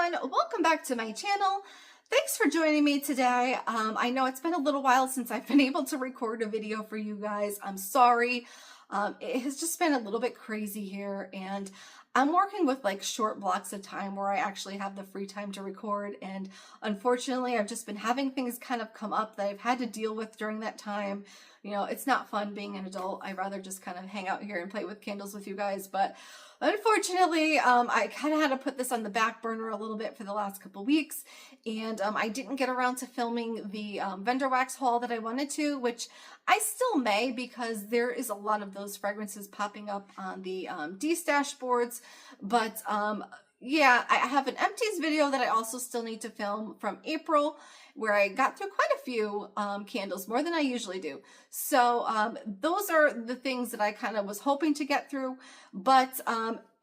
everyone, welcome back to my channel. Thanks for joining me today. I know it's been a little while since I've been able to record a video for you guys. I'm sorry. It has just been a little bit crazy here, and I'm working with like short blocks of time where I actually have the free time to record, and unfortunately I've just been having things kind of come up that I've had to deal with during that time. You know, it's not fun being an adult. I'd rather just kind of hang out here and play with candles with you guys, but unfortunately, I kind of had to put this on the back burner a little bit for the last couple weeks, and I didn't get around to filming the vendor wax haul that I wanted to, which I still may because there is a lot of those fragrances popping up on the D-stash boards, but yeah, I have an empties video that I also still need to film from April, where I got through quite a few candles, more than I usually do. So those are the things that I kind of was hoping to get through. But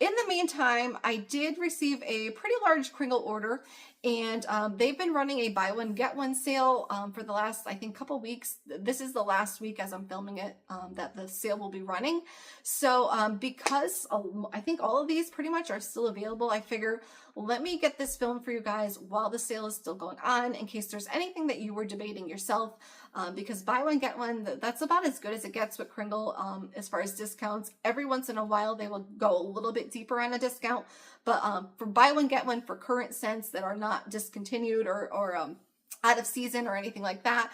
in the meantime, I did receive a pretty large Kringle order, and they've been running a buy one get one sale for the last, I think, couple weeks. This is the last week as I'm filming it that the sale will be running. So because I think all of these pretty much are still available, I figure let me get this filmed for you guys while the sale is still going on, in case there's anything that you were debating yourself, because buy one get one, that's about as good as it gets with Kringle as far as discounts. Every once in a while they will go a little bit deeper on a discount, but for buy one get one for current scents that are not discontinued or out of season or anything like that,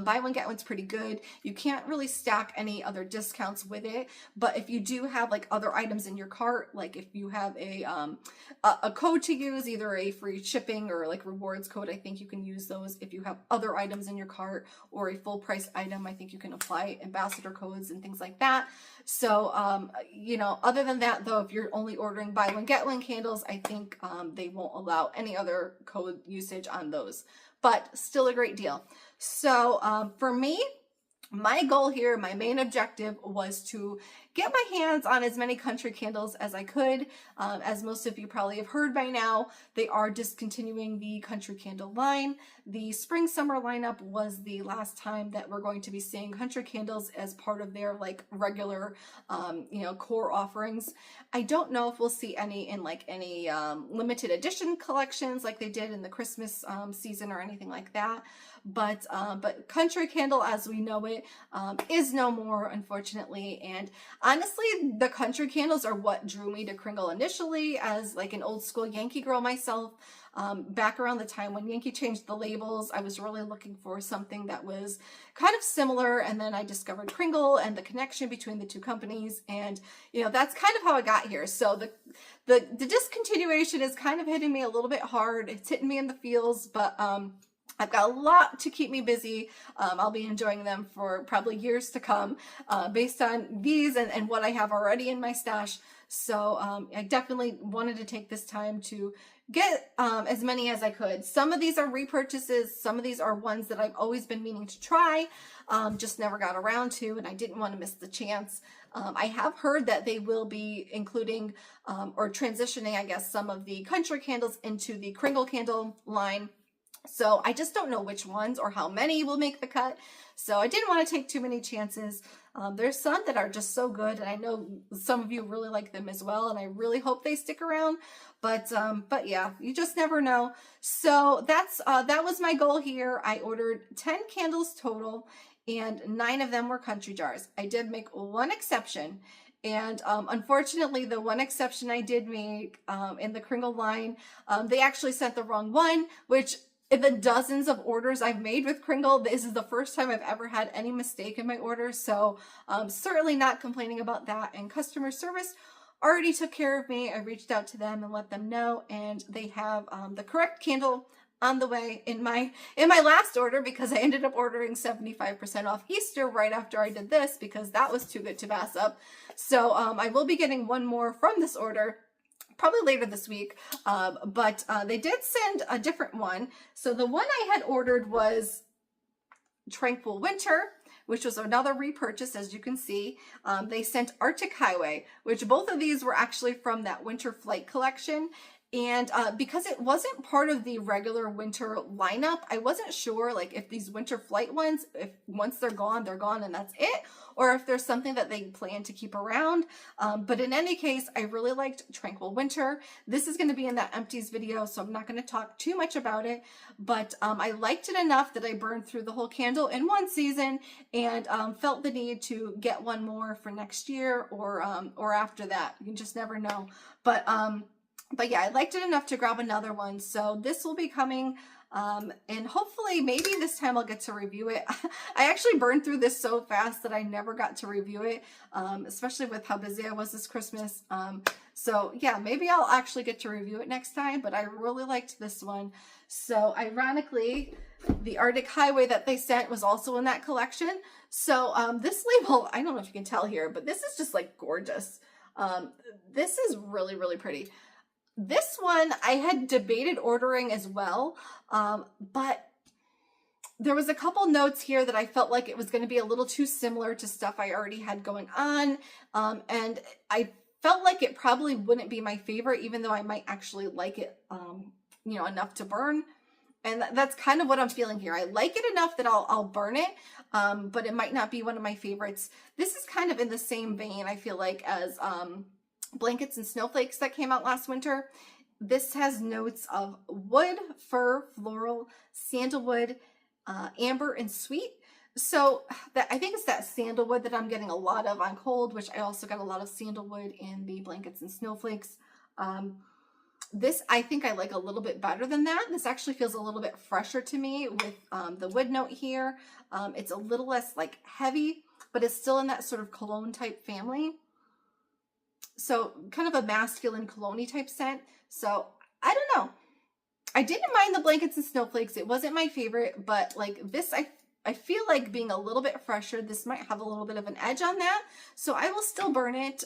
buy one get one's pretty good. You can't really stack any other discounts with it, but if you do have like other items in your cart, like if you have a code to use, either a free shipping or like rewards code, I think you can use those. If you have other items in your cart or a full price item, I think you can apply ambassador codes and things like that. So you know, other than that though, if you're only ordering buy one get one candles, I think they won't allow any other code usage on those, but still a great deal. So for me, my goal here, my main objective was to get my hands on as many country candles as I could. As most of you probably have heard by now, they are discontinuing the country candle line. The spring summer lineup was the last time that we're going to be seeing country candles as part of their like regular, you know, core offerings. I don't know if we'll see any in like any limited edition collections like they did in the Christmas season or anything like that. But country candle as we know it is no more, unfortunately. And honestly, the country candles are what drew me to Kringle initially as like an old school Yankee girl myself. Back around the time when Yankee changed the labels, I was really looking for something that was kind of similar, and then I discovered Kringle and the connection between the two companies, and you know, that's kind of how I got here. So the discontinuation is kind of hitting me a little bit hard. It's hitting me in the feels, but I've got a lot to keep me busy. I'll be enjoying them for probably years to come based on these and what I have already in my stash. So I definitely wanted to take this time to get as many as I could. Some of these are repurchases. Some of these are ones that I've always been meaning to try, just never got around to, and I didn't want to miss the chance. I have heard that they will be including or transitioning, I guess, some of the country candles into the Kringle candle line. So I just don't know which ones or how many will make the cut. So I didn't want to take too many chances. There's some that are just so good, and I know some of you really like them as well, and I really hope they stick around. But yeah, you just never know. So that was my goal here. I ordered 10 candles total, and 9 of them were country jars. I did make one exception. And unfortunately, the one exception I did make in the Kringle line, they actually sent the wrong one, which in the dozens of orders I've made with Kringle, this is the first time I've ever had any mistake in my order. So certainly not complaining about that. And customer service already took care of me. I reached out to them and let them know, and they have the correct candle on the way in my last order, because I ended up ordering 75% off Easter right after I did this because that was too good to pass up. So I will be getting one more from this order probably later this week, but they did send a different one. So the one I had ordered was Tranquil Winter, which was another repurchase, as you can see. They sent Arctic Highway, which both of these were actually from that Winter Flight collection. And because it wasn't part of the regular winter lineup, I wasn't sure like if these winter flight ones, if once they're gone and that's it, or if there's something that they plan to keep around. But in any case, I really liked Tranquil Winter. This is going to be in that empties video, so I'm not going to talk too much about it, but I liked it enough that I burned through the whole candle in one season, and felt the need to get one more for next year or after that. You just never know. But yeah, I liked it enough to grab another one. So this will be coming, and hopefully maybe this time I'll get to review it. I actually burned through this so fast that I never got to review it, especially with how busy I was this Christmas. So yeah, maybe I'll actually get to review it next time, but I really liked this one. So ironically, the Arctic Highway that they sent was also in that collection. So this label, I don't know if you can tell here, but this is just like gorgeous. This is really, really pretty. This one I had debated ordering as well, but there was a couple notes here that I felt like it was going to be a little too similar to stuff I already had going on, and I felt like it probably wouldn't be my favorite, even though I might actually like it, you know, enough to burn. And that's kind of what I'm feeling here. I like it enough that I'll burn it, but it might not be one of my favorites. This is kind of in the same vein, I feel like, as Blankets and Snowflakes that came out last winter. This has notes of wood, fir, floral, sandalwood, amber, and sweet. So I think it's that sandalwood that I'm getting a lot of on cold, which I also got a lot of sandalwood in the Blankets and Snowflakes. This I think I like a little bit better than that. This actually feels a little bit fresher to me with the wood note here. It's a little less like heavy, but it's still in that sort of cologne type family. So kind of a masculine cologne type scent. So I don't know. I didn't mind the Blankets and Snowflakes. It wasn't my favorite, but like this, I feel like being a little bit fresher, this might have a little bit of an edge on that. So I will still burn it,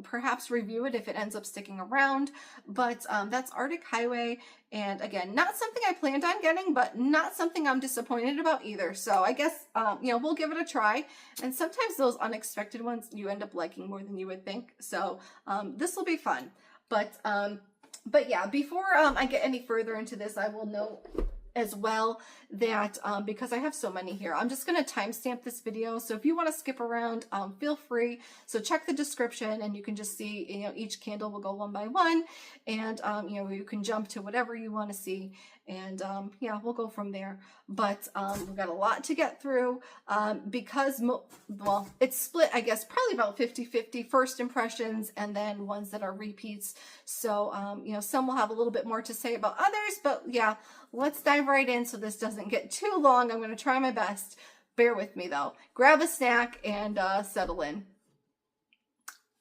perhaps review it if it ends up sticking around. But that's Arctic Highway. And again, not something I planned on getting, but not something I'm disappointed about either. So I guess, you know, we'll give it a try. And sometimes those unexpected ones you end up liking more than you would think. So this will be fun. But yeah, before I get any further into this, I will note as well that because I have so many here, I'm just going to timestamp this video. So if you want to skip around, feel free. So check the description and you can just see, you know, each candle will go one by one, and you know, you can jump to whatever you want to see, and yeah, we'll go from there. But we've got a lot to get through because well, it's split, I guess, probably about 50-50 first impressions and then ones that are repeats. So you know, some will have a little bit more to say about others, but yeah, let's dive right in so this doesn't get too long. I'm going to try my best. Bear with me though. Grab a snack and settle in.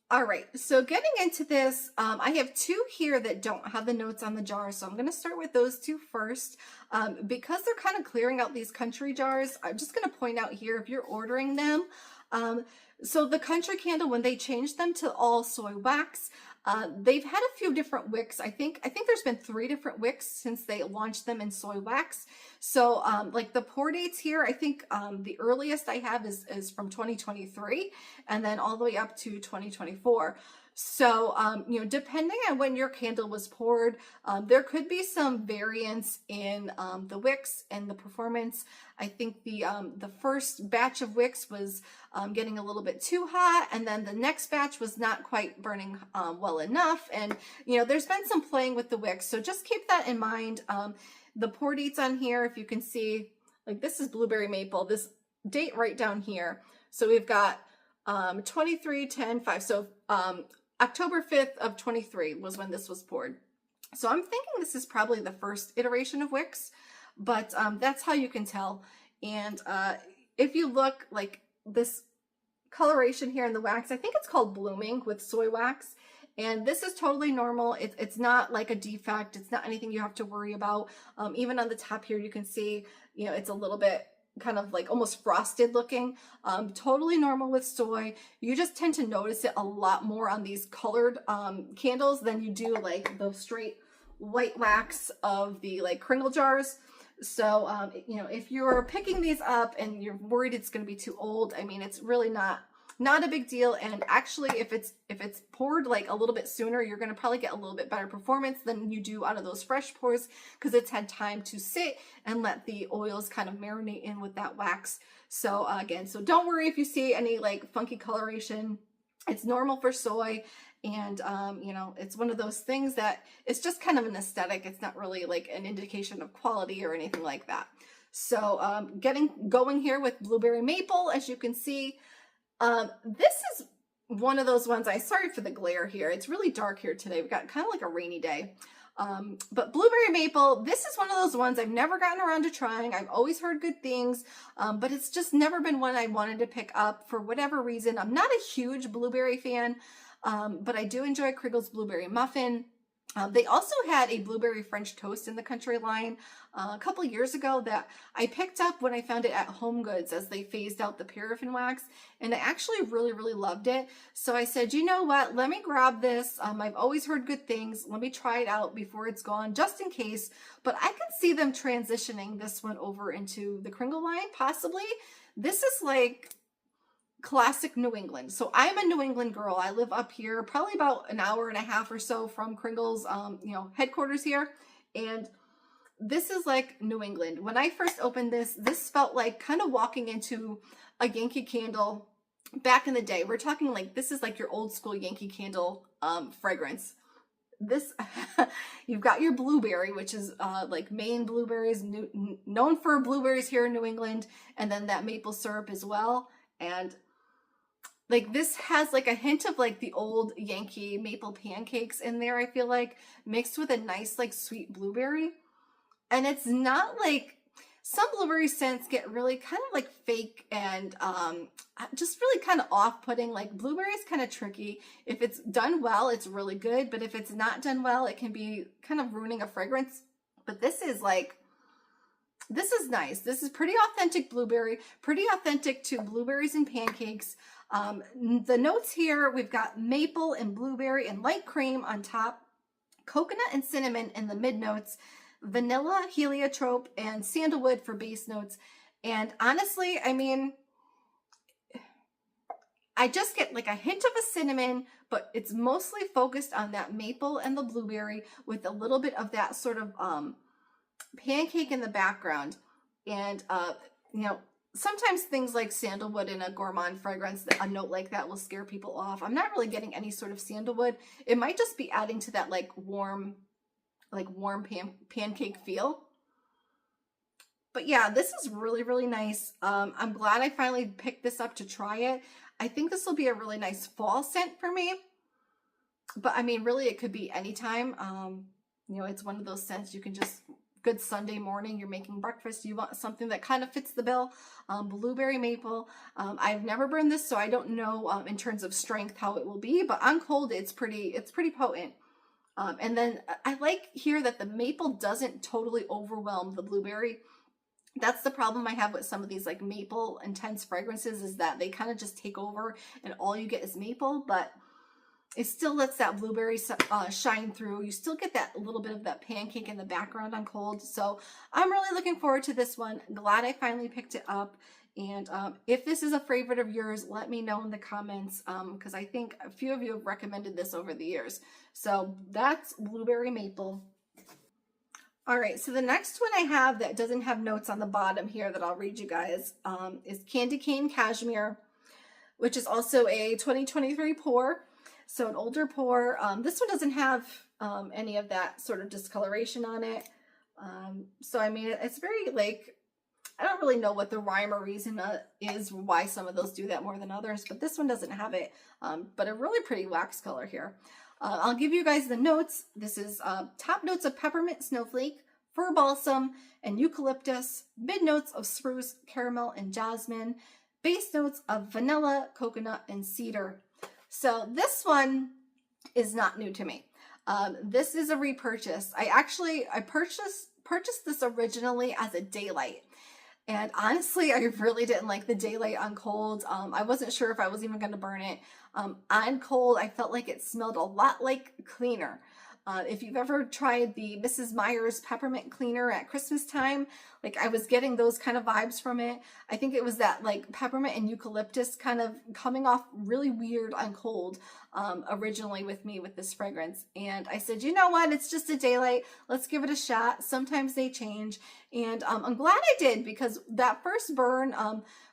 All right, so getting into this, I have two here that don't have the notes on the jar, so I'm going to start with those two first. Because they're kind of clearing out these country jars, I'm just going to point out here, if you're ordering them, so the country candle, when they changed them to all soy wax, they've had a few different wicks. I think there's been 3 different wicks since they launched them in soy wax. So like the pour dates here, I think the earliest I have is from 2023 and then all the way up to 2024. So, you know, depending on when your candle was poured, there could be some variance in the wicks and the performance. I think the first batch of wicks was getting a little bit too hot, and then the next batch was not quite burning well enough. And, you know, there's been some playing with the wicks, so just keep that in mind. The pour dates on here, if you can see, like this is blueberry maple, this date right down here. So we've got 23/10/5. So October 5th of 23 was when this was poured. So I'm thinking this is probably the first iteration of wicks, but that's how you can tell. And if you look, like this coloration here in the wax, I think it's called blooming with soy wax. And this is totally normal. It's not like a defect. It's not anything you have to worry about. Even on the top here, you can see, you know, it's a little bit kind of like almost frosted looking. Totally normal with soy. You just tend to notice it a lot more on these colored candles than you do like the straight white wax of the like Kringle jars. So, you know, if you're picking these up and you're worried it's going to be too old, I mean, it's really not not a big deal. And actually, if it's poured like a little bit sooner, you're going to probably get a little bit better performance than you do out of those fresh pours, because it's had time to sit and let the oils kind of marinate in with that wax. So again, so don't worry if you see any like funky coloration. It's normal for soy. And, you know, it's one of those things that it's just kind of an aesthetic. It's not really like an indication of quality or anything like that. So getting going here with blueberry maple, as you can see, this is one of those ones. Sorry for the glare here. It's really dark here today. We've got kind of like a rainy day. But blueberry maple, this is one of those ones I've never gotten around to trying. I've always heard good things, but it's just never been one I wanted to pick up for whatever reason. I'm not a huge blueberry fan, but I do enjoy Kringle's blueberry muffin. They also had a blueberry French toast in the country line a couple years ago that I picked up when I found it at Home Goods as they phased out the paraffin wax, and I actually really, really loved it. So I said, you know what, let me grab this. I've always heard good things. Let me try it out before it's gone, just in case. But I can see them transitioning this one over into the Kringle line, possibly. This is like classic New England. So I'm a New England girl. I live up here, probably about an hour and a half or so from Kringle's, you know, headquarters here. And this is like New England. When I first opened this, this felt like kind of walking into a Yankee Candle back in the day. We're talking like, this is like your old school Yankee Candle fragrance. This, you've got your blueberry, which is like Maine blueberries, known for blueberries here in New England, and then that maple syrup as well. And like this has like a hint of like the old Yankee maple pancakes in there, I feel like, mixed with a nice like sweet blueberry. And it's not like, some blueberry scents get really kind of like fake and just really kind of off-putting. Like blueberry is kind of tricky. If it's done well, it's really good. But if it's not done well, it can be kind of ruining a fragrance. But this is like, this is nice. This is pretty authentic blueberry, pretty authentic to blueberries and pancakes. The notes here, we've got maple and blueberry and light cream on top, coconut and cinnamon in the mid notes, vanilla, heliotrope, and sandalwood for base notes. And honestly, I mean, I just get like a hint of a cinnamon, but it's mostly focused on that maple and the blueberry with a little bit of that sort of pancake in the background. And you know, sometimes things like sandalwood in a gourmand fragrance, a note like that will scare people off. I'm not really getting any sort of sandalwood. It might just be adding to that like warm pancake feel. But yeah, this is really, really nice. I'm glad I finally picked this up to try it. I think this will be a really nice fall scent for me. But I mean, really, it could be anytime. You know, it's one of those scents you can just, good Sunday morning, you're making breakfast, you want something that kind of fits the bill. Blueberry maple. I've never burned this, so I don't know in terms of strength how it will be, but on cold, it's pretty potent. And then I like here that the maple doesn't totally overwhelm the blueberry. That's the problem I have with some of these like maple intense fragrances, is that they kind of just take over and all you get is maple, but it still lets that blueberry shine through. You still get that little bit of that pancake in the background on cold. So I'm really looking forward to this one. Glad I finally picked it up. And if this is a favorite of yours, let me know in the comments, because I think a few of you have recommended this over the years. So that's blueberry maple. All right, so the next one I have that doesn't have notes on the bottom here that I'll read you guys is Candy Cane Cashmere, which is also a 2023 pour. So an older pour. This one doesn't have any of that sort of discoloration on it. So I mean, it's very like, I don't really know what the rhyme or reason is why some of those do that more than others, but this one doesn't have it. But a really pretty wax color here. I'll give you guys the notes. This is top notes of peppermint snowflake, fir balsam, and eucalyptus, mid notes of spruce, caramel, and jasmine, base notes of vanilla, coconut, and cedar. So this one is not new to me. This is a repurchase. I purchased this originally as a daylight. And honestly, I really didn't like the daylight on cold. I wasn't sure if I was even going to burn it. On cold, I felt like it smelled a lot like cleaner. If you've ever tried the Mrs. Meyer's peppermint cleaner at Christmas time, like I was getting those kind of vibes from it. I think it was that like peppermint and eucalyptus kind of coming off really weird on cold originally with me with this fragrance. And I said, you know what, it's just a daylight. Let's give it a shot. Sometimes they change. And I'm glad I did, because that first burn,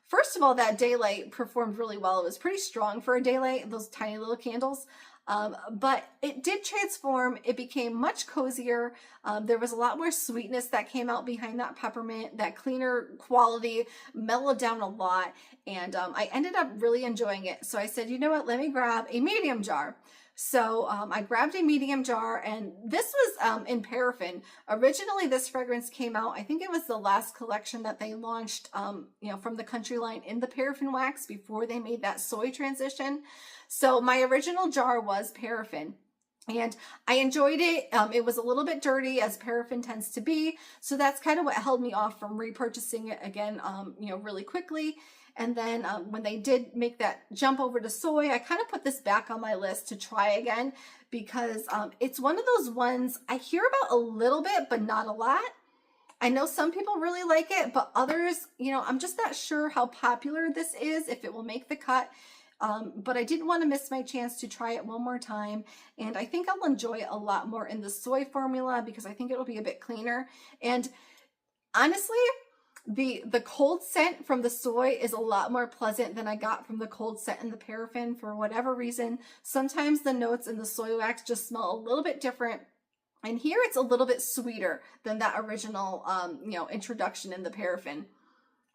first of all, that daylight performed really well. It was pretty strong for a daylight, those tiny little candles. But it did transform. It became much cozier. There was a lot more sweetness that came out behind that peppermint. That cleaner quality mellowed down a lot. And I ended up really enjoying it. So I said, you know what, let me grab a medium jar. So I grabbed a medium jar, and this was in paraffin. Originally, this fragrance came out, I think it was the last collection that they launched, you know, from the Country line in the paraffin wax before they made that soy transition. So my original jar was paraffin. And I enjoyed it. It was a little bit dirty, as paraffin tends to be. So that's kind of what held me off from repurchasing it again, you know, really quickly. And then when they did make that jump over to soy, I kind of put this back on my list to try again, because it's one of those ones I hear about a little bit, but not a lot. I know some people really like it, but others, you know, I'm just not sure how popular this is, if it will make the cut. But I didn't want to miss my chance to try it one more time. And I think I'll enjoy it a lot more in the soy formula, because I think it'll be a bit cleaner. And honestly, the cold scent from the soy is a lot more pleasant than I got from the cold scent in the paraffin for whatever reason. Sometimes the notes in the soy wax just smell a little bit different. And here it's a little bit sweeter than that original, you know, introduction in the paraffin.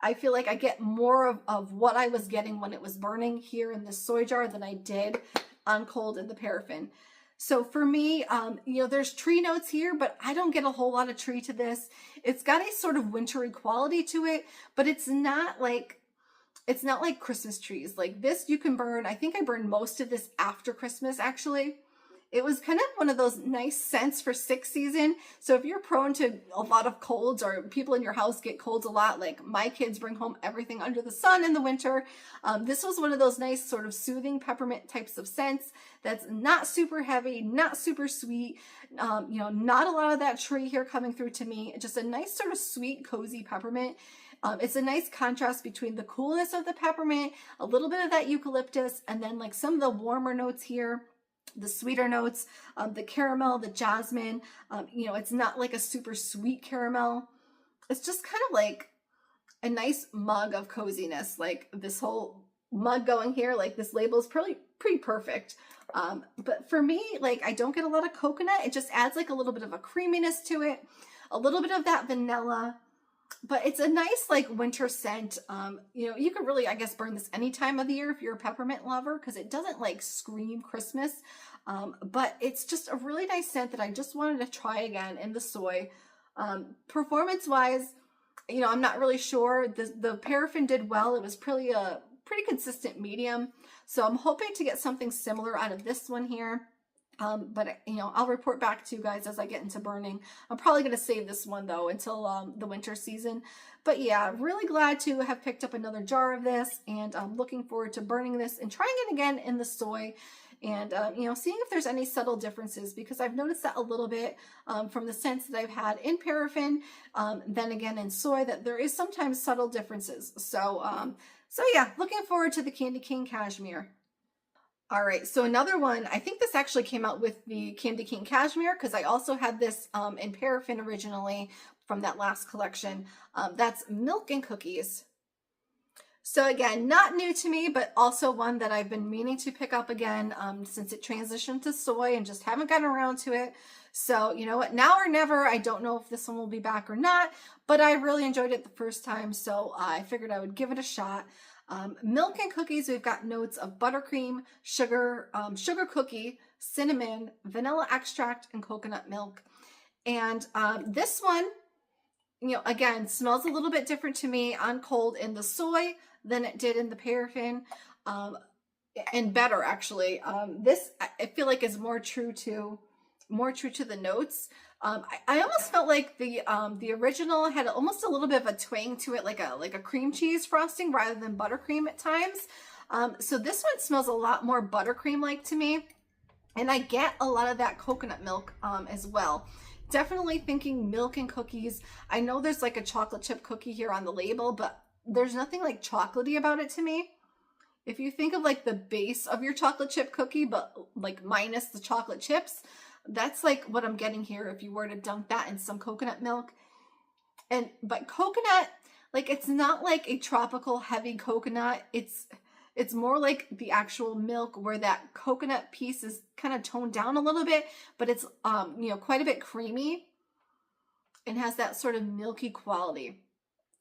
I feel like I get more of what I was getting when it was burning here in this soy jar than I did on cold in the paraffin. So for me, you know, there's tree notes here, but I don't get a whole lot of tree to this. It's got a sort of wintry quality to it, but it's not like Christmas trees. Like this you can burn. I think I burned most of this after Christmas, actually. It was kind of one of those nice scents for sick season. So if you're prone to a lot of colds, or people in your house get colds a lot, like my kids bring home everything under the sun in the winter, this was one of those nice sort of soothing peppermint types of scents that's not super heavy, not super sweet, you know, not a lot of that tree here coming through to me. Just a nice sort of sweet, cozy peppermint. It's a nice contrast between the coolness of the peppermint, a little bit of that eucalyptus, and then like some of the warmer notes here, the sweeter notes, the caramel, the jasmine. You know, it's not like a super sweet caramel. It's just kind of like a nice mug of coziness. Like this whole mug going here, like this label is pretty perfect. But for me, like I don't get a lot of coconut. It just adds like a little bit of a creaminess to it, a little bit of that vanilla. But it's a nice like winter scent. You know, you could really, I guess, burn this any time of the year if you're a peppermint lover, because it doesn't like scream Christmas. But it's just a really nice scent that I just wanted to try again in the soy. Performance wise, you know, I'm not really sure. The paraffin did well. It was pretty consistent medium. So I'm hoping to get something similar out of this one here. But you know, I'll report back to you guys as I get into burning. I'm probably going to save this one though until the winter season. But yeah, really glad to have picked up another jar of this, and I'm looking forward to burning this and trying it again in the soy, and you know, seeing if there's any subtle differences, because I've noticed that a little bit from the scents that I've had in paraffin, then again in soy, that there is sometimes subtle differences. So yeah, looking forward to the Candy Cane Cashmere. All right, so another one, I think this actually came out with the Candy Cane Cashmere, because I also had this in paraffin originally from that last collection. That's Milk and Cookies. So again, not new to me, but also one that I've been meaning to pick up again since it transitioned to soy, and just haven't gotten around to it. So you know what, now or never. I don't know if this one will be back or not, but I really enjoyed it the first time, so I figured I would give it a shot. Milk and Cookies, we've got notes of buttercream, sugar, sugar cookie, cinnamon, vanilla extract, and coconut milk. And this one, you know, again, smells a little bit different to me on cold in the soy than it did in the paraffin, and better actually. This I feel like is more true to the notes. I almost felt like the original had almost a little bit of a twang to it, like a cream cheese frosting rather than buttercream at times. So this one smells a lot more buttercream like to me. And I get a lot of that coconut milk as well. Definitely thinking milk and cookies. I know there's like a chocolate chip cookie here on the label, but there's nothing like chocolatey about it to me. If you think of like the base of your chocolate chip cookie, but like minus the chocolate chips, that's like what I'm getting here if you were to dunk that in some coconut milk. But coconut, like it's not like a tropical heavy coconut. It's more like the actual milk where that coconut piece is kind of toned down a little bit, but it's you know, quite a bit creamy and has that sort of milky quality.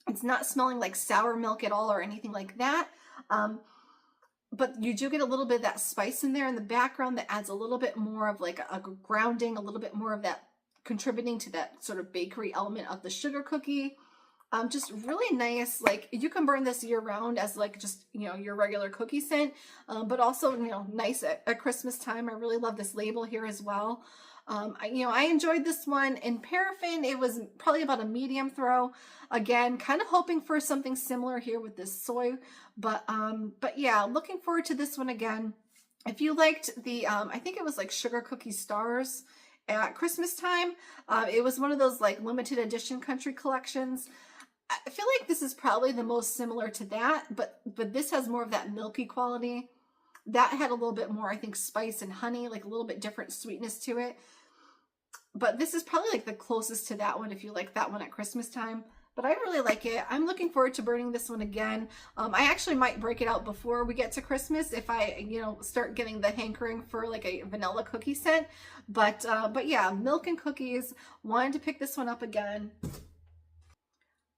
It's not smelling like sour milk at all or anything like that. But you do get a little bit of that spice in there in the background that adds a little bit more of like a grounding, a little bit more of that contributing to that sort of bakery element of the sugar cookie. Just really nice. Like you can burn this year round as like just, you know, your regular cookie scent, but also, you know, nice at Christmas time. I really love this label here as well. You know, I enjoyed this one in paraffin. It was probably about a medium throw. Again, kind of hoping for something similar here with this soy, but yeah, looking forward to this one again. If you liked the, I think it was like Sugar Cookie Stars at Christmas time. It was one of those like limited edition country collections. I feel like this is probably the most similar to that, but this has more of that milky quality. That had a little bit more, I think, spice and honey, like a little bit different sweetness to it. But this is probably like the closest to that one if you like that one at Christmas time. But I really like it. I'm looking forward to burning this one again. I actually might break it out before we get to Christmas if I, you know, start getting the hankering for like a vanilla cookie scent. But yeah, milk and cookies. Wanted to pick this one up again.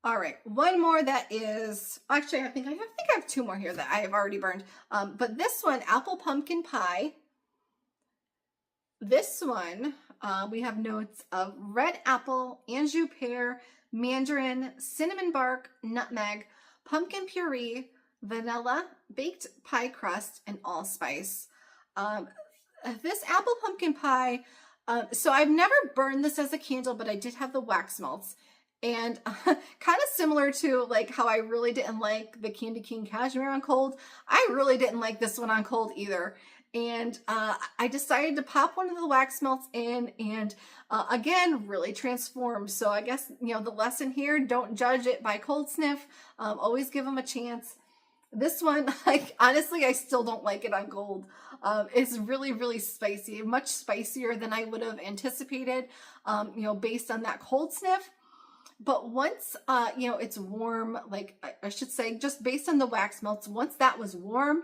All right, one more that is, actually, I think I have two more here that I have already burned. But this one, apple pumpkin pie. This one, we have notes of red apple, anjou pear, mandarin, cinnamon bark, nutmeg, pumpkin puree, vanilla, baked pie crust, and allspice. This apple pumpkin pie, so I've never burned this as a candle, but I did have the wax melts. And kind of similar to like how I really didn't like the Candy King Cashmere on cold, I really didn't like this one on cold either. And I decided to pop one of the wax melts in and again, really transformed. So I guess, you know, the lesson here, don't judge it by cold sniff. Always give them a chance. This one, like, honestly, I still don't like it on cold. It's really, really spicy, much spicier than I would have anticipated, you know, based on that cold sniff. But once, you know, it's warm, like I should say, just based on the wax melts, once that was warm,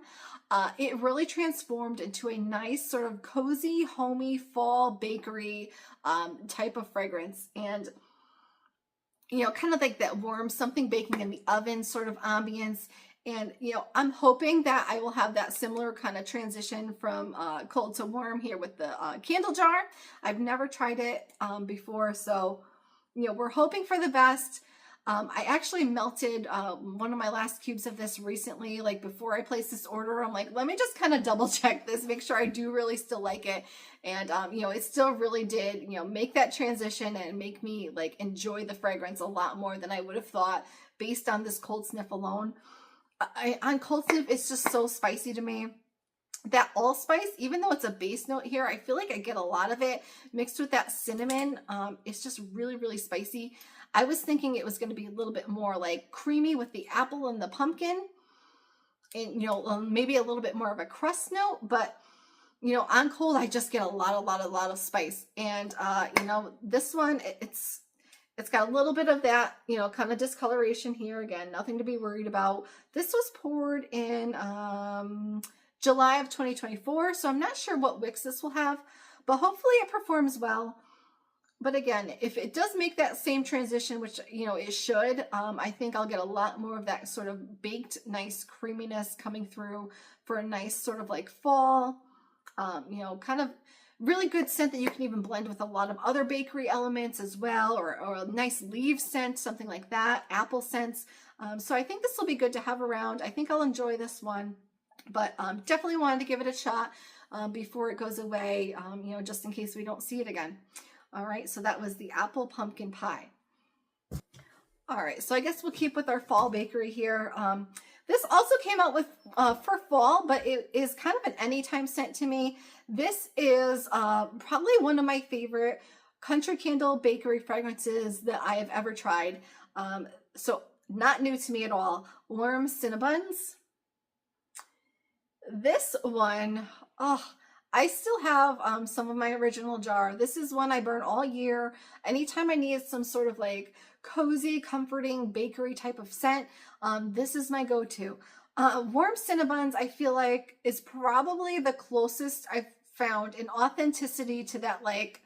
it really transformed into a nice sort of cozy, homey, fall bakery type of fragrance. And, you know, kind of like that warm, something baking in the oven sort of ambience. And, you know, I'm hoping that I will have that similar kind of transition from cold to warm here with the candle jar. I've never tried it before, so you know, we're hoping for the best. I actually melted one of my last cubes of this recently, like before I placed this order. I'm like, let me just kind of double check this, make sure I do really still like it. And, you know, it still really did, you know, make that transition and make me like enjoy the fragrance a lot more than I would have thought based on this cold sniff alone. On cold sniff, it's just so spicy to me. That allspice, even though it's a base note here, I feel like I get a lot of it mixed with that cinnamon. It's just really, really spicy. I was thinking it was going to be a little bit more like creamy with the apple and the pumpkin. And, you know, maybe a little bit more of a crust note. But, you know, on cold, I just get a lot of spice. And, you know, this one, it's got a little bit of that, you know, kind of discoloration here. Again, nothing to be worried about. This was poured in July of 2024, so I'm not sure what wicks this will have, but hopefully it performs well. But again, if it does make that same transition, which, you know, it should, I think I'll get a lot more of that sort of baked, nice creaminess coming through for a nice sort of like fall, you know, kind of really good scent that you can even blend with a lot of other bakery elements as well, or a nice leaf scent, something like that, apple scents. So I think this will be good to have around. I think I'll enjoy this one. But definitely wanted to give it a shot before it goes away, you know, just in case we don't see it again. All right, so that was the apple pumpkin pie. All right, so I guess we'll keep with our fall bakery here. This also came out with for fall, but it is kind of an anytime scent to me. This is probably one of my favorite Country Candle bakery fragrances that I have ever tried. So not new to me at all. Warm Cinnabuns. This one, oh, I still have some of my original jar. This is one I burn all year. Anytime I need some sort of like cozy, comforting bakery type of scent, this is my go-to. Warm Cinnabuns, I feel like, is probably the closest I've found in authenticity to that, like,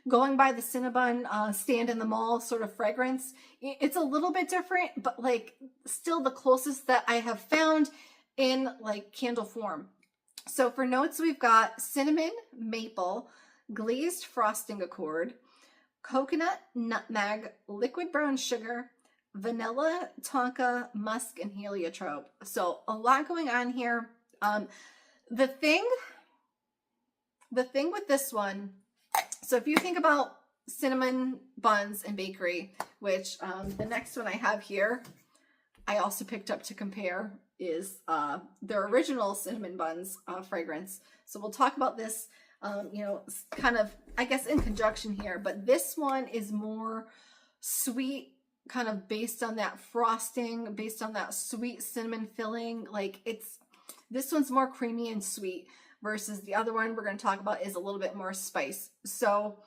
going by the Cinnabon stand in the mall sort of fragrance. It's a little bit different, but like still the closest that I have found in like candle form. So for notes, we've got cinnamon, maple, glazed frosting accord, coconut, nutmeg, liquid brown sugar, vanilla, tonka, musk, and heliotrope. So a lot going on here. The thing with this one, so if you think about cinnamon buns and bakery, which the next one I have here, I also picked up to compare, is their original cinnamon buns fragrance. So we'll talk about this, you know, kind of, I guess, in conjunction here. But this one is more sweet, kind of based on that frosting, based on that sweet cinnamon filling. Like this one's more creamy and sweet versus the other one we're going to talk about is a little bit more spice. So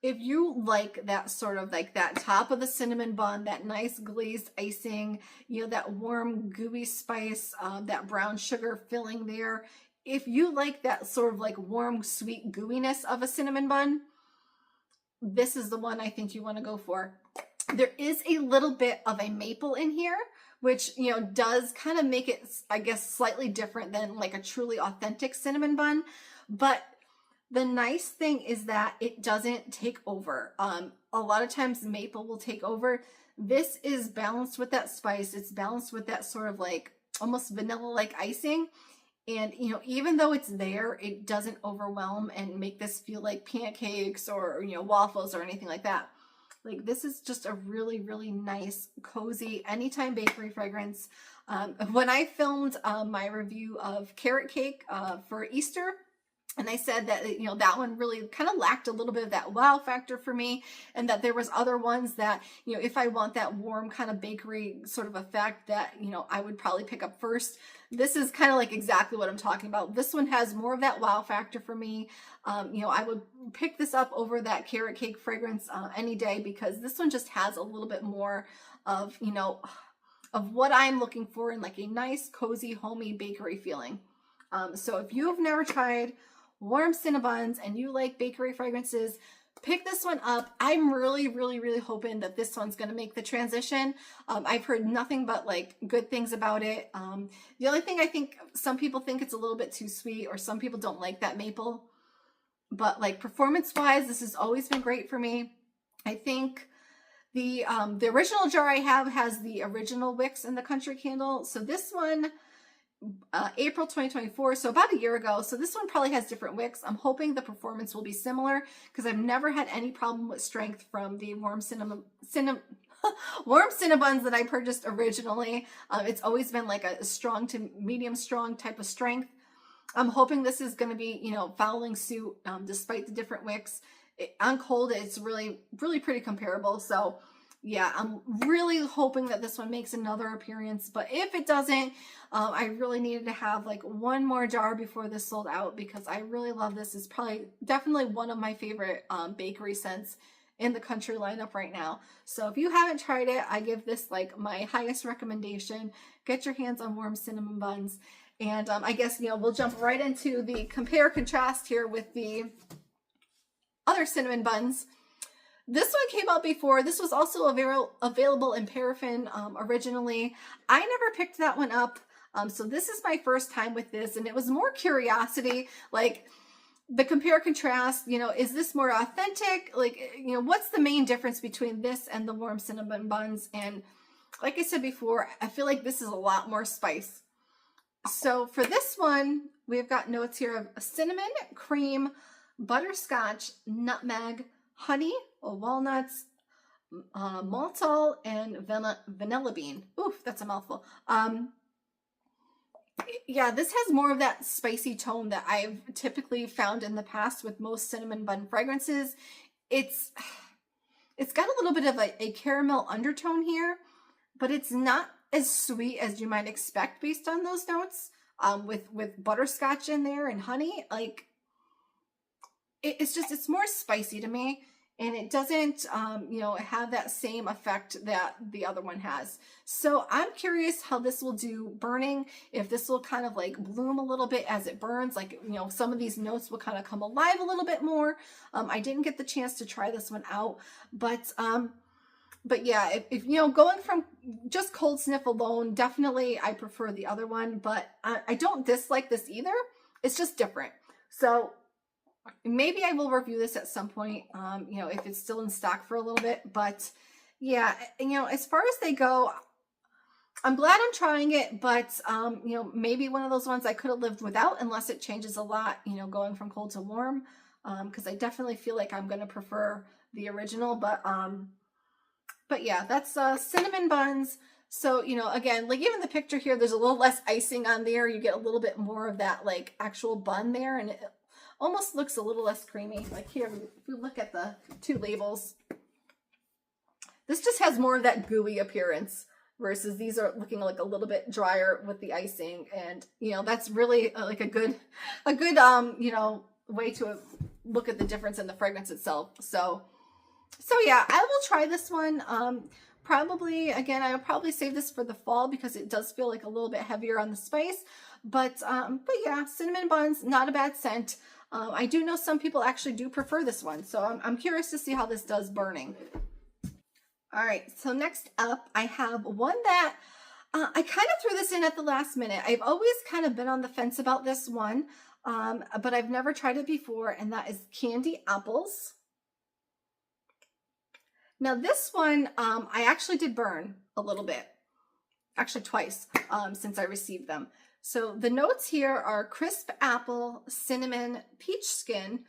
if you like that sort of like that top of the cinnamon bun, that nice glazed icing, you know, that warm gooey spice, that brown sugar filling there, if you like that sort of like warm sweet gooiness of a cinnamon bun, this is the one I think you want to go for. There is a little bit of a maple in here, which, you know, does kind of make it, I guess, slightly different than like a truly authentic cinnamon bun. But the nice thing is that it doesn't take over. A lot of times maple will take over. This is balanced with that spice. It's balanced with that sort of like almost vanilla-like icing. And, you know, even though it's there, it doesn't overwhelm and make this feel like pancakes or, you know, waffles or anything like that. Like, this is just a really, really nice, cozy, anytime bakery fragrance. When I filmed my review of carrot cake for Easter, and I said that, you know, that one really kind of lacked a little bit of that wow factor for me, and that there was other ones that, you know, if I want that warm kind of bakery sort of effect that, you know, I would probably pick up first. This is kind of like exactly what I'm talking about. This one has more of that wow factor for me. You know, I would pick this up over that carrot cake fragrance any day, because this one just has a little bit more of, you know, of what I'm looking for in like a nice, cozy, homey bakery feeling. So if you have never tried Warm Cinnabuns and you like bakery fragrances, pick this one up. I'm really, really, really hoping that this one's going to make the transition. I've heard nothing but like good things about it. The only thing, I think some people think it's a little bit too sweet, or some people don't like that maple. But like performance wise, this has always been great for me. I think the original jar I have has the original wicks in the Country Candle. So this one, April 2024, so about a year ago. So this one probably has different wicks. I'm hoping the performance will be similar, because I've never had any problem with strength from the warm Cinnabuns that I purchased originally. It's always been like a strong to medium strong type of strength. I'm hoping this is going to be, you know, following suit, despite the different wicks. On cold, it's really, really pretty comparable. So yeah, I'm really hoping that this one makes another appearance. But if it doesn't, I really needed to have like one more jar before this sold out, because I really love this. It's probably definitely one of my favorite bakery scents in the country lineup right now. So if you haven't tried it, I give this like my highest recommendation. Get your hands on Warm Cinnamon Buns. And I guess, you know, we'll jump right into the compare contrast here with the other cinnamon buns. This one came out before. This was also available in paraffin originally. I never picked that one up. So this is my first time with this, and it was more curiosity, like the compare contrast, you know, is this more authentic? Like, you know, what's the main difference between this and the Warm Cinnamon Buns? And like I said before, I feel like this is a lot more spice. So for this one, we've got notes here of cinnamon, cream, butterscotch, nutmeg, honey, walnuts, maltol and vanilla bean. Oof, that's a mouthful. Yeah, this has more of that spicy tone that I've typically found in the past with most cinnamon bun fragrances. It's got a little bit of a caramel undertone here, but it's not as sweet as you might expect based on those notes. With butterscotch in there and honey, like it's more spicy to me, and it doesn't have that same effect that the other one has. So I'm curious how this will do burning, if this will kind of like bloom a little bit as it burns, like some of these notes will kind of come alive a little bit more. I didn't get the chance to try this one out, but yeah, if going from just cold sniff alone, definitely I prefer the other one, but I don't dislike this either. It's just different. So maybe I will review this at some point, if it's still in stock for a little bit. But yeah, as far as they go, I'm glad I'm trying it, but maybe one of those ones I could have lived without, unless it changes a lot, going from cold to warm, because I definitely feel like I'm going to prefer the original. But yeah, that's cinnamon buns. So, again, like even the picture here, there's a little less icing on there. You get a little bit more of that like actual bun there, and it almost looks a little less creamy. Like here, if we look at the two labels, this just has more of that gooey appearance, versus these are looking like a little bit drier with the icing. And, that's really like a good way to look at the difference in the fragrance itself. So yeah, I will try this one. Probably, again, I will probably save this for the fall because it does feel like a little bit heavier on the spice. But yeah, cinnamon buns, not a bad scent. I do know some people actually do prefer this one, so I'm curious to see how this does burning. All right, so next up, I have one that I kind of threw this in at the last minute. I've always kind of been on the fence about this one, but I've never tried it before, and that is Candy Apples. Now this one, I actually did burn a little bit, actually twice, since I received them. So the notes here are crisp apple, cinnamon, peach skin,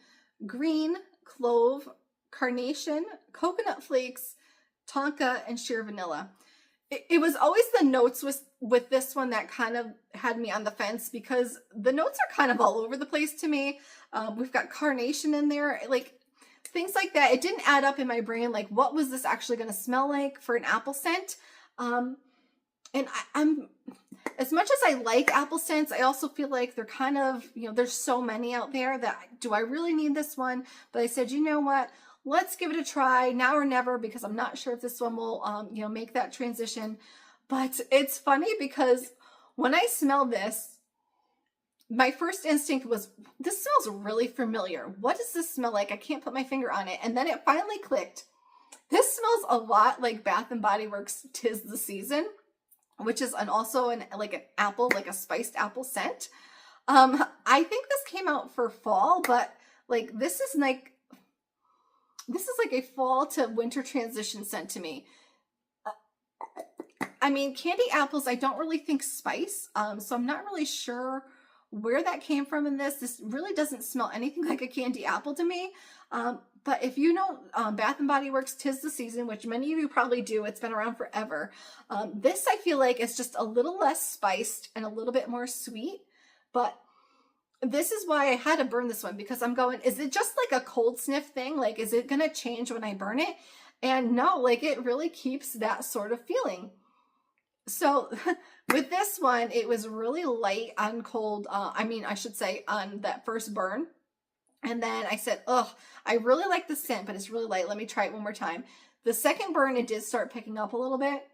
green, clove, carnation, coconut flakes, tonka, and sheer vanilla. It was always the notes with this one that kind of had me on the fence, because the notes are kind of all over the place to me. We've got carnation in there, like things like that. It didn't add up in my brain, like what was this actually going to smell like for an apple scent? And I'm, as much as I like apple scents, I also feel like they're kind of, there's so many out there that, do I really need this one? But I said, you know what? Let's give it a try, now or never, because I'm not sure if this one will, make that transition. But it's funny because when I smell this, my first instinct was, this smells really familiar. What does this smell like? I can't put my finger on it. And then it finally clicked. This smells a lot like Bath and Body Works 'Tis the Season, which is also an apple, like a spiced apple scent. I think this came out for fall, but like this is like a fall to winter transition scent to me. I mean, candy apples, I don't really think spice, so I'm not really sure where that came from in this. This really doesn't smell anything like a candy apple to me. But if you know Bath and Body Works 'Tis the Season, which many of you probably do, it's been around forever. This I feel like is just a little less spiced and a little bit more sweet. But this is why I had to burn this one, because I'm going, is it just like a cold sniff thing? Like, is it going to change when I burn it? And no, like it really keeps that sort of feeling. So with this one, it was really light on cold. I should say on that first burn. And then I said, oh, I really like the scent, but it's really light. Let me try it one more time. The second burn, it did start picking up a little bit.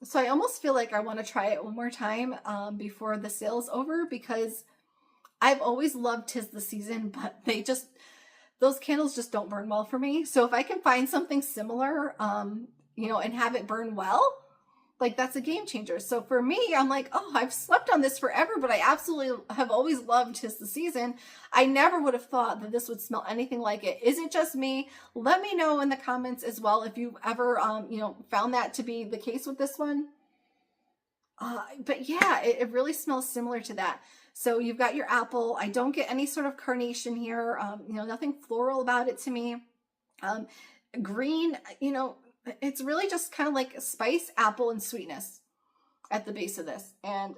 So I almost feel like I want to try it one more time before the sale's over, because I've always loved 'Tis the Season, but those candles just don't burn well for me. So if I can find something similar, and have it burn well, like that's a game changer. So for me, I'm like, oh, I've slept on this forever, but I absolutely have always loved 'Tis the Season. I never would have thought that this would smell anything like it. Is it just me? Let me know in the comments as well if you've ever, found that to be the case with this one. But yeah, it really smells similar to that. So you've got your apple. I don't get any sort of carnation here. Nothing floral about it to me. Green, it's really just kind of like spice, apple, and sweetness at the base of this. And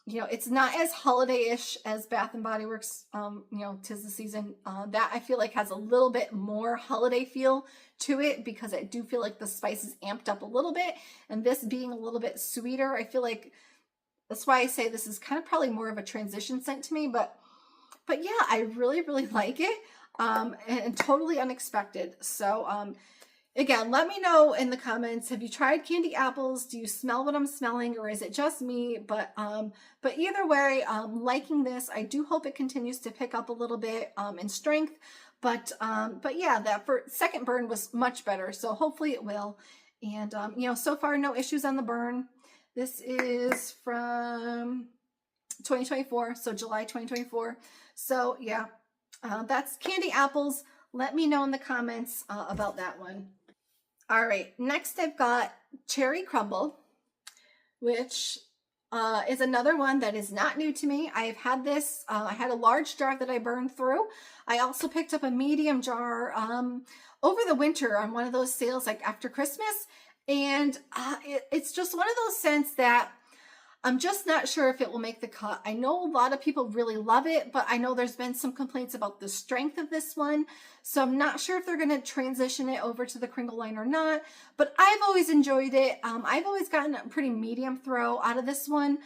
you know, it's not as holiday-ish as Bath and Body Works, you know, 'tis the season. That I feel like has a little bit more holiday feel to it, because I do feel like the spice is amped up a little bit, and this being a little bit sweeter, I feel like that's why I say this is kind of probably more of a transition scent to me. But yeah, I really, really like it, and totally unexpected. So again, let me know in the comments, have you tried candy apples? Do you smell what I'm smelling, or is it just me? But either way, liking this. I do hope it continues to pick up a little bit in strength. But yeah, that second burn was much better. So hopefully it will. And you know, so far no issues on the burn. This is from 2024, so July 2024. So yeah, that's candy apples. Let me know in the comments about that one. All right, next I've got Cherry Crumble, which is another one that is not new to me. I've had this, I had a large jar that I burned through. I also picked up a medium jar over the winter on one of those sales like after Christmas. And it's just one of those scents that I'm just not sure if it will make the cut. I know a lot of people really love it, but I know there's been some complaints about the strength of this one. So I'm not sure if they're going to transition it over to the Kringle line or not, but I've always enjoyed it. I've always gotten a pretty medium throw out of this one.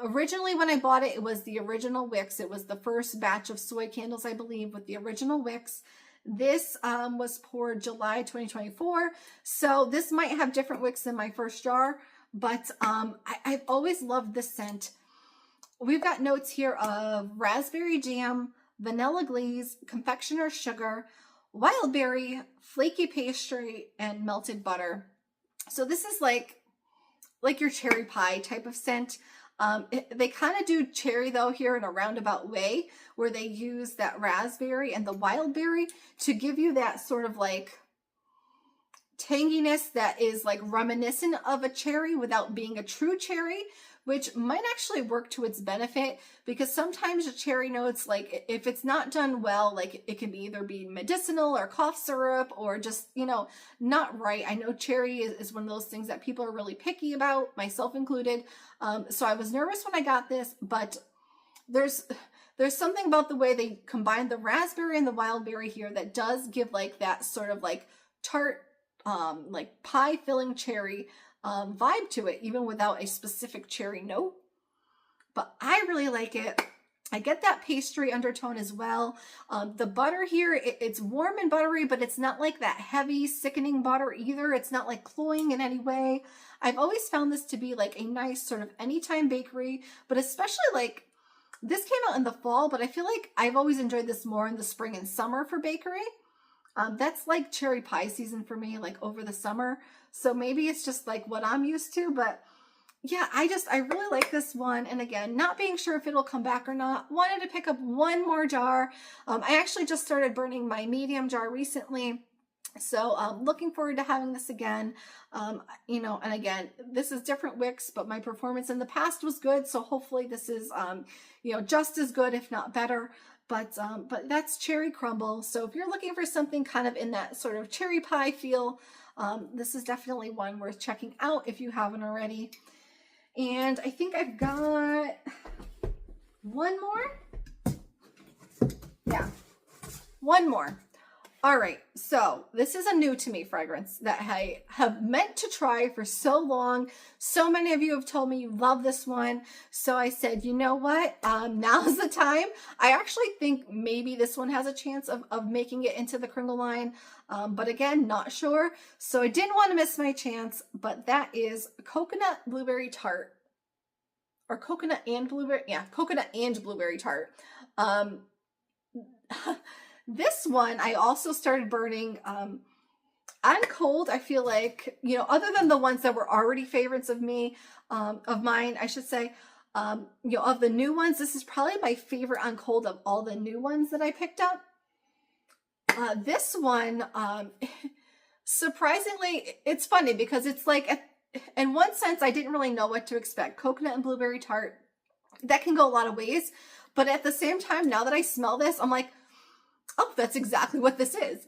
Originally when I bought it, it was the original wicks. It was the first batch of soy candles, I believe, with the original wicks. This was poured July 2024. So this might have different wicks than my first jar. But I've always loved this scent. We've got notes here of raspberry jam, vanilla glaze, confectioner sugar, wild berry, flaky pastry, and melted butter. So this is like your cherry pie type of scent. They kind of do cherry though here in a roundabout way, where they use that raspberry and the wild berry to give you that sort of like tanginess that is like reminiscent of a cherry without being a true cherry, which might actually work to its benefit, because sometimes the cherry notes, like if it's not done well, like it can either be medicinal or cough syrup or just, you know, not right. I know cherry is one of those things that people are really picky about, myself included. So I was nervous when I got this, but there's something about the way they combine the raspberry and the wild berry here that does give like that sort of like tart, like pie filling cherry vibe to it, even without a specific cherry note. But I really like it. I get that pastry undertone as well. The butter here, it's warm and buttery, but it's not like that heavy, sickening butter either. It's not like cloying in any way. I've always found this to be like a nice sort of anytime bakery, but especially like this came out in the fall, but I feel like I've always enjoyed this more in the spring and summer for bakery. That's like cherry pie season for me, like over the summer. So maybe it's just like what I'm used to, but yeah, I really like this one. And again, not being sure if it'll come back or not. Wanted to pick up one more jar. I actually just started burning my medium jar recently. So looking forward to having this again. You know, and again, this is different wicks, but my performance in the past was good. So hopefully this is, you know, just as good, if not better. But that's Cherry Crumble. So if you're looking for something kind of in that sort of cherry pie feel, this is definitely one worth checking out if you haven't already. And I think I've got one more. Yeah, one more. All right, so this is a new to me fragrance that I have meant to try for so long. So many of you have told me you love this one. So I said, you know what? Now's the time. I actually think maybe this one has a chance of making it into the Kringle line. But again, not sure. So I didn't want to miss my chance, but that is Coconut Blueberry Tart. Or Coconut and Blueberry. Yeah, Coconut and Blueberry Tart. This one I also started burning on cold. I feel like, you know, other than the ones that were already favorites of me, of mine, I should say, you know, of the new ones, this is probably my favorite on cold of all the new ones that I picked up. This one, surprisingly, it's funny because it's like, in one sense, I didn't really know what to expect. Coconut and blueberry tart, that can go a lot of ways. But at the same time, now that I smell this, I'm like, oh, that's exactly what this is.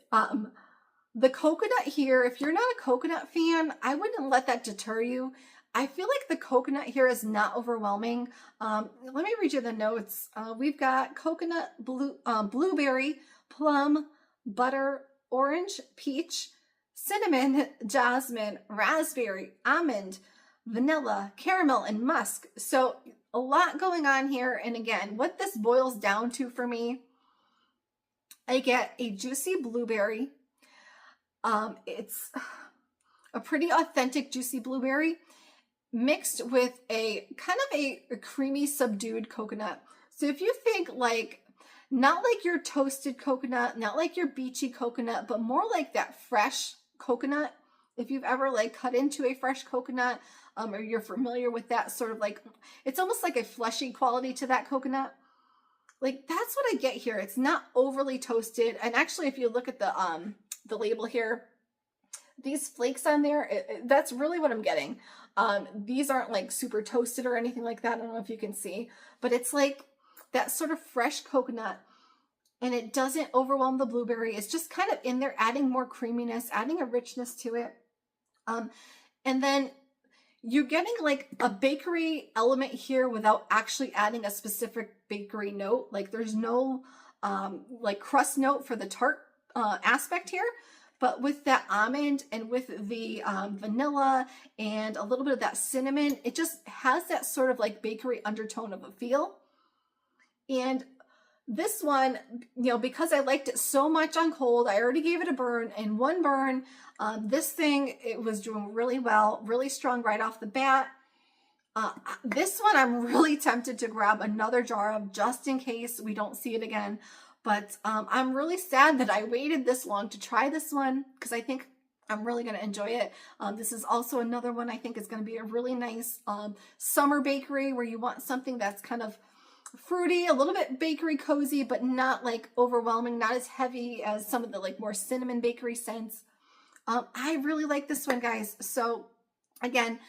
The coconut here, if you're not a coconut fan, I wouldn't let that deter you. I feel like the coconut here is not overwhelming. Let me read you the notes. We've got coconut, blueberry, plum, butter, orange, peach, cinnamon, jasmine, raspberry, almond, vanilla, caramel, and musk. So a lot going on here. And again, what this boils down to for me, I get a juicy blueberry. It's a pretty authentic juicy blueberry mixed with a kind of a creamy subdued coconut. So if you think like, not like your toasted coconut, not like your beachy coconut, but more like that fresh coconut. If you've ever like cut into a fresh coconut, or you're familiar with that sort of like, it's almost like a fleshy quality to that coconut. Like that's what I get here. It's not overly toasted. And actually, if you look at the label here, these flakes on there, that's really what I'm getting. These aren't like super toasted or anything like that. I don't know if you can see, but it's like that sort of fresh coconut, and it doesn't overwhelm the blueberry. It's just kind of in there, adding more creaminess, adding a richness to it. And then you're getting like a bakery element here without actually adding a specific bakery note. Like there's no like crust note for the tart aspect here, but with that almond and with the vanilla and a little bit of that cinnamon, it just has that sort of like bakery undertone of a feel. And this one, you know, because I liked it so much on cold, I already gave it a burn, and one burn. This thing, it was doing really well, really strong right off the bat. This one, I'm really tempted to grab another jar of just in case we don't see it again. But I'm really sad that I waited this long to try this one because I think I'm really going to enjoy it. This is also another one I think is going to be a really nice summer bakery where you want something that's kind of fruity, a little bit bakery cozy, but not like overwhelming, not as heavy as some of the like more cinnamon bakery scents. I really like this one, guys. So again,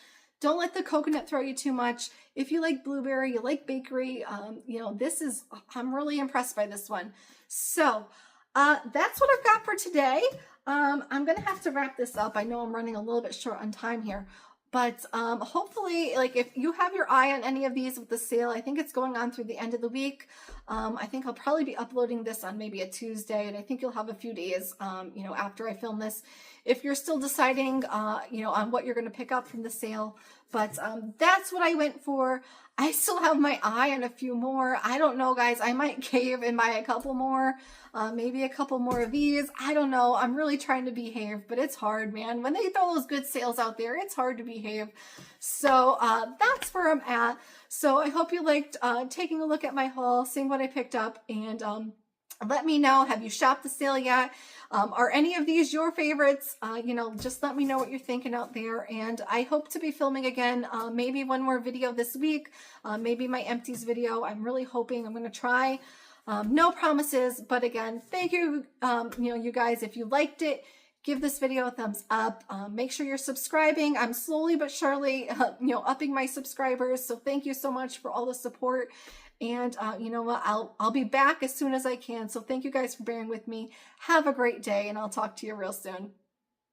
don't let the coconut throw you too much. If you like blueberry, you like bakery, you know, I'm really impressed by this one. So that's what I've got for today. I'm going to have to wrap this up. I know I'm running a little bit short on time here, but hopefully, like if you have your eye on any of these with the sale, I think it's going on through the end of the week. I think I'll probably be uploading this on maybe a Tuesday, and I think you'll have a few days, you know, after I film this, if you're still deciding, you know, on what you're going to pick up from the sale. But that's what I went for. I still have my eye on a few more. I don't know, guys. I might cave and buy a couple more, maybe a couple more of these. I don't know. I'm really trying to behave, but it's hard, man. When they throw those good sales out there, it's hard to behave. So that's where I'm at. So I hope you liked taking a look at my haul, seeing what I picked up, and let me know, have you shopped the sale yet? Are any of these your favorites? You know, just let me know what you're thinking out there. And I hope to be filming again, maybe one more video this week, maybe my empties video. I'm really hoping. I'm going to try. No promises, but again, thank you, you know, you guys, if you liked it, give this video a thumbs up. Make sure you're subscribing. I'm slowly but surely, you know, upping my subscribers. So thank you so much for all the support. And you know what? I'll be back as soon as I can. So thank you guys for bearing with me. Have a great day, and I'll talk to you real soon.